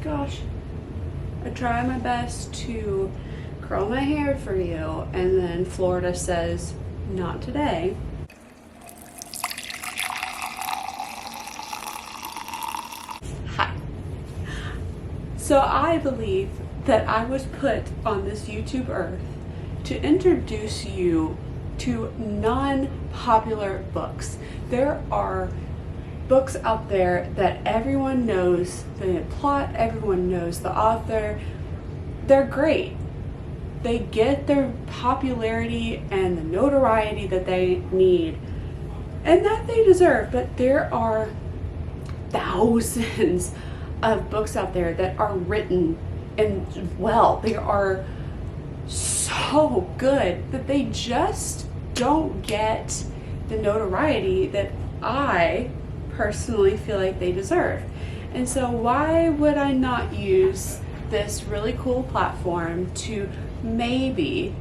Gosh, I try my best to curl my hair for you, and then Florida says, not today. Hi. So I believe that I was put on this YouTube earth to introduce you to non-popular books. There are books out there that everyone knows the plot, everyone knows the author. They're great. They get their popularity and the notoriety that they need and that they deserve, but there are thousands of books out there that are written and well, they are so good that they just don't get the notoriety that I personally feel like they deserve. And so why would I not use this really cool platform to maybe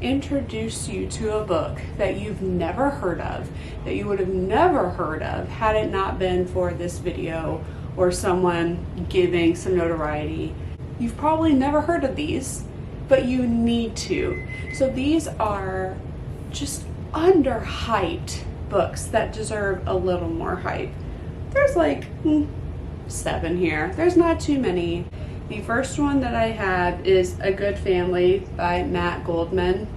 introduce you to a book that you've never heard of, that you would have never heard of had it not been for this video or someone giving some notoriety. You've probably never heard of these, but you need to. So these are just underhyped books that deserve a little more hype. There's like 7 here. There's not too many. The first one that I have is A Good Family by Matt Goldman.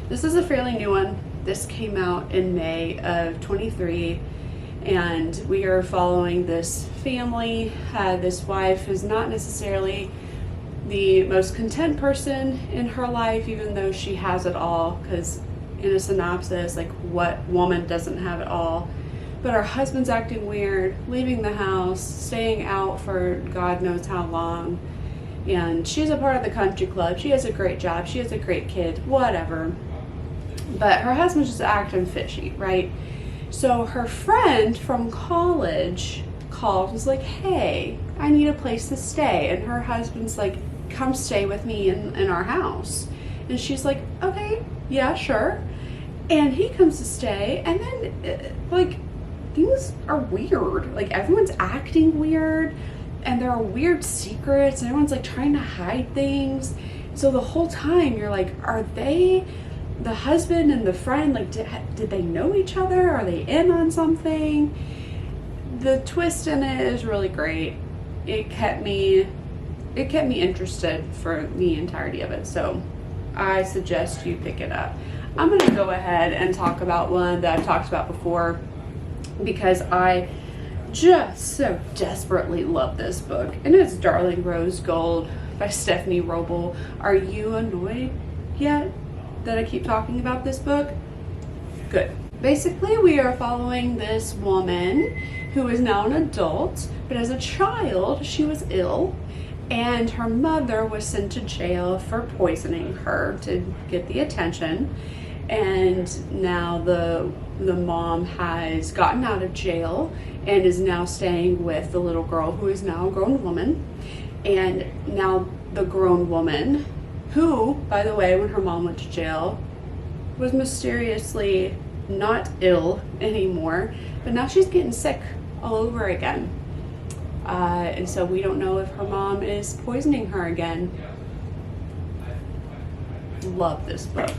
This is a fairly new one. This came out in May of 23, and we are following this family. This wife is not necessarily the most content person in her life, even though she has it all, because in a synopsis, like, what woman doesn't have it all? But her husband's acting weird, leaving the house, staying out for God knows how long, and she's a part of the country club. She has a great job, she has a great kid, whatever, but her husband's just acting fishy, right? So her friend from college called and was like, hey, I need a place to stay. And her husband's like, come stay with me in our house. And she's like, okay, yeah, sure. And he comes to stay, and then like, things are weird. Like, everyone's acting weird, and there are weird secrets, and everyone's like trying to hide things. So the whole time you're like, are they, the husband and the friend, like, did they know each other? Are they in on something? The twist in it is really great. It kept me interested for the entirety of it. So I suggest you pick it up. I'm gonna go ahead and talk about one that I've talked about before, because I just so desperately love this book, and it's Darling Rose Gold by Stephanie Roble. Are you annoyed yet that I keep talking about this book? Good. Basically, we are following this woman who is now an adult, but as a child, she was ill, and her mother was sent to jail for poisoning her to get the attention. And now the mom has gotten out of jail and is now staying with the little girl, who is now a grown woman. And now the grown woman, who, by the way, when her mom went to jail, was mysteriously not ill anymore, but now she's getting sick all over again. And so we don't know if her mom is poisoning her again. Love this book.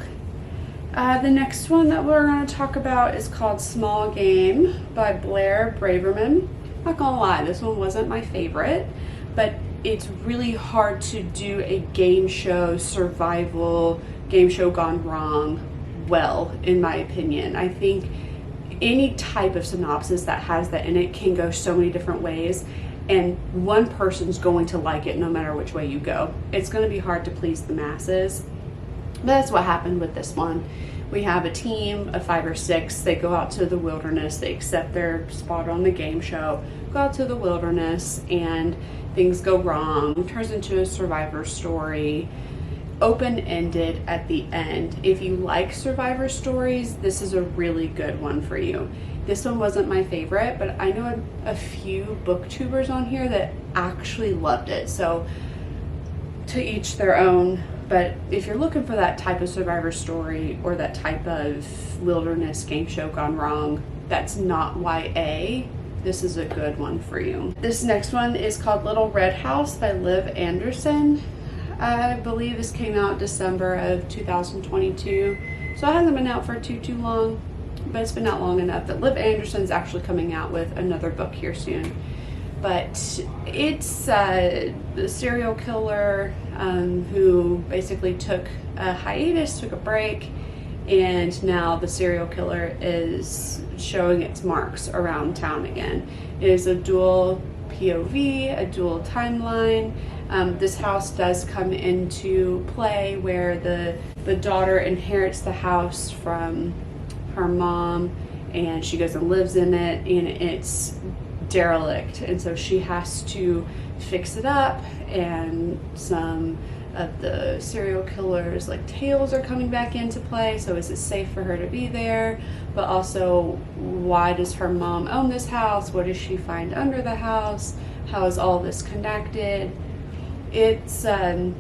The next one that we're going to talk about is called Small Game by Blair Braverman. Not gonna lie, this one wasn't my favorite, but it's really hard to do a game show, survival game show gone wrong well, in my opinion. I think any type of synopsis that has that in it can go so many different ways, and one person's going to like it no matter which way you go. It's going to be hard to please the masses. But that's what happened with this one. We have a team of 5 or 6. They go out to the wilderness. They accept their spot on the game show, go out to the wilderness, and things go wrong. It turns into a survivor story, open-ended at the end. If you like survivor stories, this is a really good one for you. This one wasn't my favorite, but I know a few booktubers on here that actually loved it. So to each their own. But if you're looking for that type of survivor story or that type of wilderness game show gone wrong, that's not YA, this is a good one for you. This next one is called Little Red House by Liv Anderson. I believe this came out December of 2022, so it hasn't been out for too long, but it's been out long enough that Liv Anderson's actually coming out with another book here soon. But it's the serial killer who basically took a hiatus, took a break, and now the serial killer is showing its marks around town again. It is a dual POV, a dual timeline. This house does come into play where the daughter inherits the house from her mom, and she goes and lives in it, and it's derelict, and so she has to fix it up, and some of the serial killers like tales are coming back into play. So is it safe for her to be there, but also why does her mom own this house? What does she find under the house? How is all this connected? It's it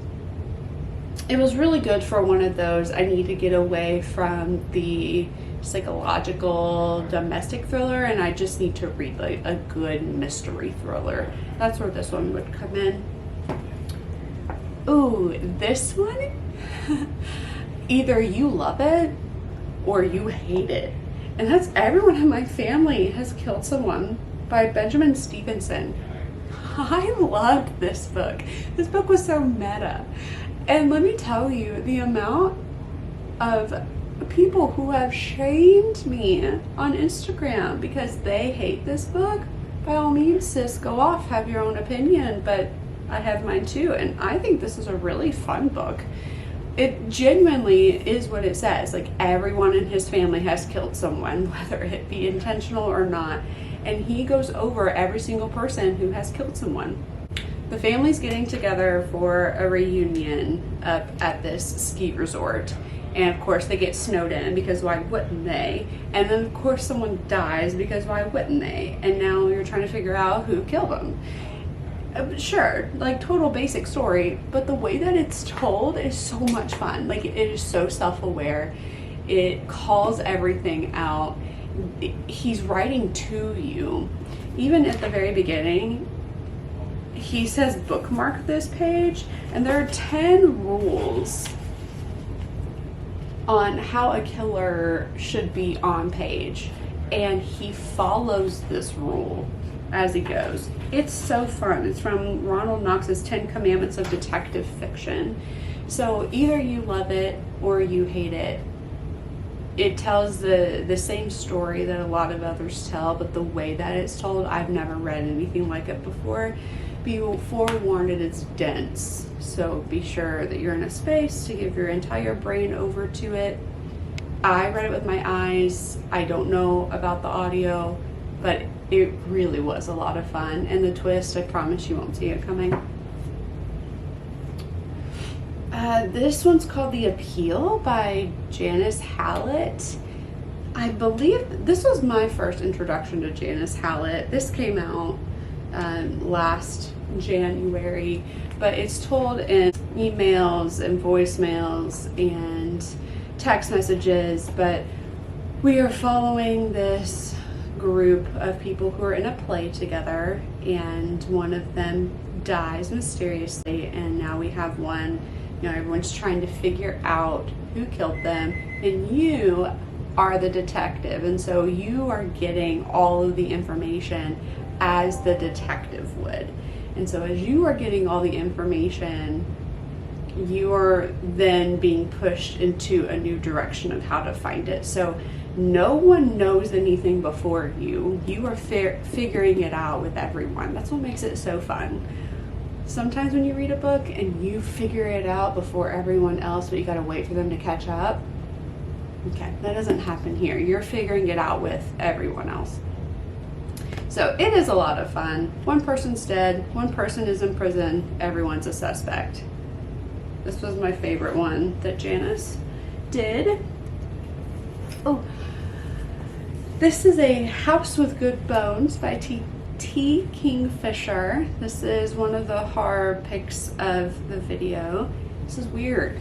was really good for one of those I need to get away from the psychological domestic thriller, and I just need to read like a good mystery thriller. That's where this one would come in. Ooh, this one? Either you love it or you hate it. And that's Everyone in My Family Has Killed Someone by Benjamin Stevenson. I loved this book. This book was so meta. And let me tell you, the amount of people who have shamed me on Instagram because they hate this book, by all means, sis, go off, have your own opinion, but I have mine too, and I think this is a really fun book. It genuinely is what it says, like everyone in his family has killed someone, whether it be intentional or not, and he goes over every single person who has killed someone. The family's getting together for a reunion up at this ski resort. And of course they get snowed in, because why wouldn't they? And then of course someone dies, because why wouldn't they? And now you're trying to figure out who killed them. Sure, like total basic story, but the way that it's told is so much fun. Like it is so self-aware. It calls everything out. He's writing to you. Even at the very beginning, he says bookmark this page, and there are 10 rules on how a killer should be on page, and he follows this rule as he goes. It's so fun. It's from Ronald Knox's 10 Commandments of Detective Fiction. So either you love it or you hate it. It tells the same story that a lot of others tell, but the way that it's told, I've never read anything like it before. Be forewarned, it is dense. So be sure that you're in a space to give your entire brain over to it. I read it with my eyes. I don't know about the audio, but it really was a lot of fun. And the twist, I promise you won't see it coming. This one's called The Appeal by Janice Hallett. I believe this was my first introduction to Janice Hallett. This came out last January, but it's told in emails and voicemails and text messages. But we are following this group of people who are in a play together, and one of them dies mysteriously, and now we have one, everyone's trying to figure out who killed them, and you are the detective, and so you are getting all of the information as the detective would. And so as you are getting all the information, you are then being pushed into a new direction of how to find it. So no one knows anything before you. You are figuring it out with everyone. That's what makes it so fun. Sometimes when you read a book and you figure it out before everyone else, but you gotta wait for them to catch up. Okay, that doesn't happen here. You're figuring it out with everyone else. So it is a lot of fun. One person's dead, one person is in prison, everyone's a suspect. This was my favorite one that Janice did. Oh, this is A House with Good Bones by T. Kingfisher. This is one of the horror pics of the video. This is weird.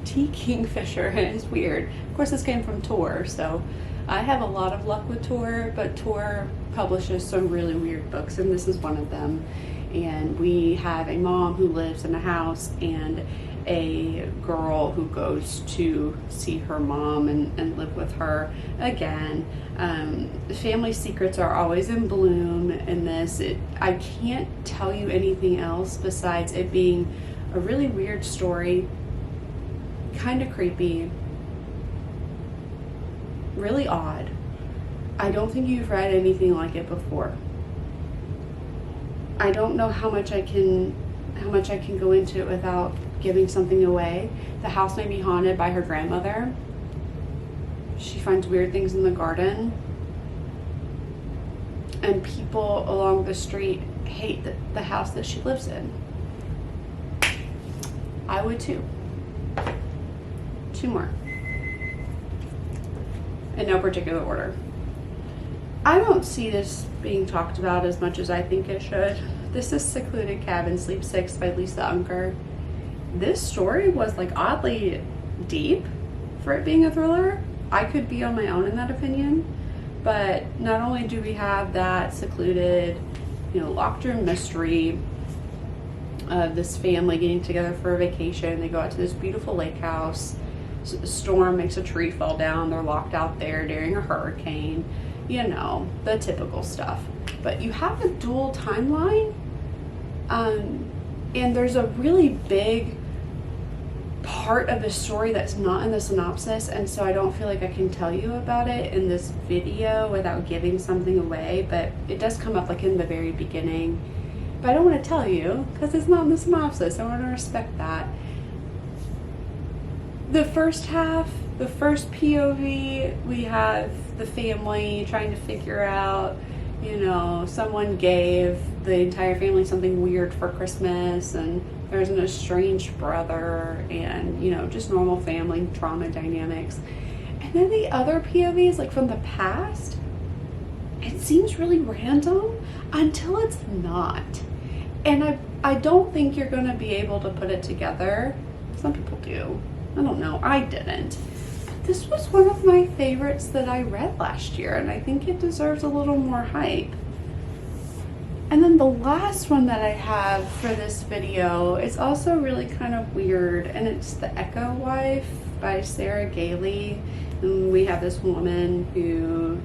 T. Kingfisher is weird. Of course, this came from Tor, so I have a lot of luck with Tor, but Tor publishes some really weird books, and this is one of them. And we have a mom who lives in a house and a girl who goes to see her mom and live with her again. Family secrets are always in bloom in this. I can't tell you anything else besides it being a really weird story, kind of creepy, really odd. I don't think you've read anything like it before. I don't know how much I can go into it without giving something away. The house may be haunted by her grandmother. She finds weird things in the garden. And people along the street hate the house that she lives in. I would too. 2 more. In no particular order. I don't see this being talked about as much as I think it should. This is Secluded Cabin, Sleep 6 by Lisa Unker. This story was like oddly deep for it being a thriller. I could be on my own in that opinion, but not only do we have that secluded, locked room mystery of this family getting together for a vacation. They go out to this beautiful lake house. A storm makes a tree fall down. They're locked out there during a hurricane. The typical stuff. But you have a dual timeline, and there's a really big part of the story that's not in the synopsis, and so I don't feel like I can tell you about it in this video without giving something away, but it does come up like in the very beginning. But I don't want to tell you because it's not in the synopsis. I want to respect that. The first half, the first POV, we have the family trying to figure out, someone gave the entire family something weird for Christmas, and there's an estranged brother, and, just normal family trauma dynamics. And then the other POVs, like from the past, it seems really random until it's not. And I don't think you're going to be able to put it together. Some people do. I don't know. I didn't. But this was one of my favorites that I read last year, and I think it deserves a little more hype. And then the last one that I have for this video is also really kind of weird, and it's The Echo Wife by Sarah Gailey. And we have this woman who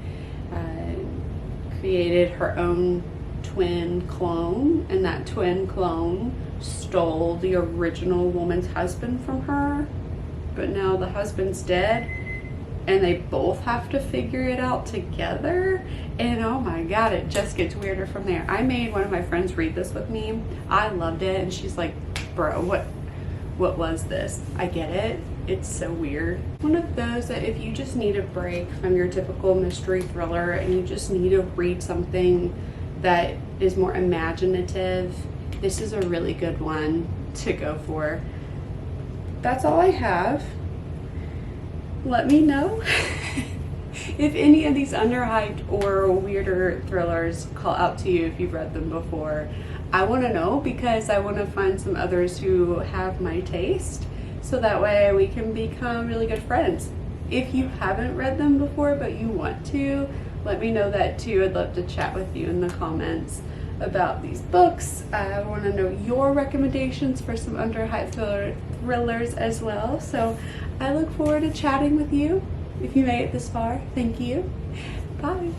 created her own twin clone, and that twin clone stole the original woman's husband from her, but now the husband's dead and they both have to figure it out together. And oh my god, it just gets weirder from there. I made one of my friends read this with me. I loved it, and she's like, bro, what was this? I get it. It's so weird. One of those that if you just need a break from your typical mystery thriller and you just need to read something that is more imaginative, this is a really good one to go for. That's all I have. Let me know if any of these underhyped or weirder thrillers call out to you if you've read them before. I want to know because I want to find some others who have my taste, so that way we can become really good friends. If you haven't read them before but you want to, let me know that too. I'd love to chat with you in the comments about these books. I want to know your recommendations for some underhyped thrillers as well. So I look forward to chatting with you. If you made it this far, thank you. Bye.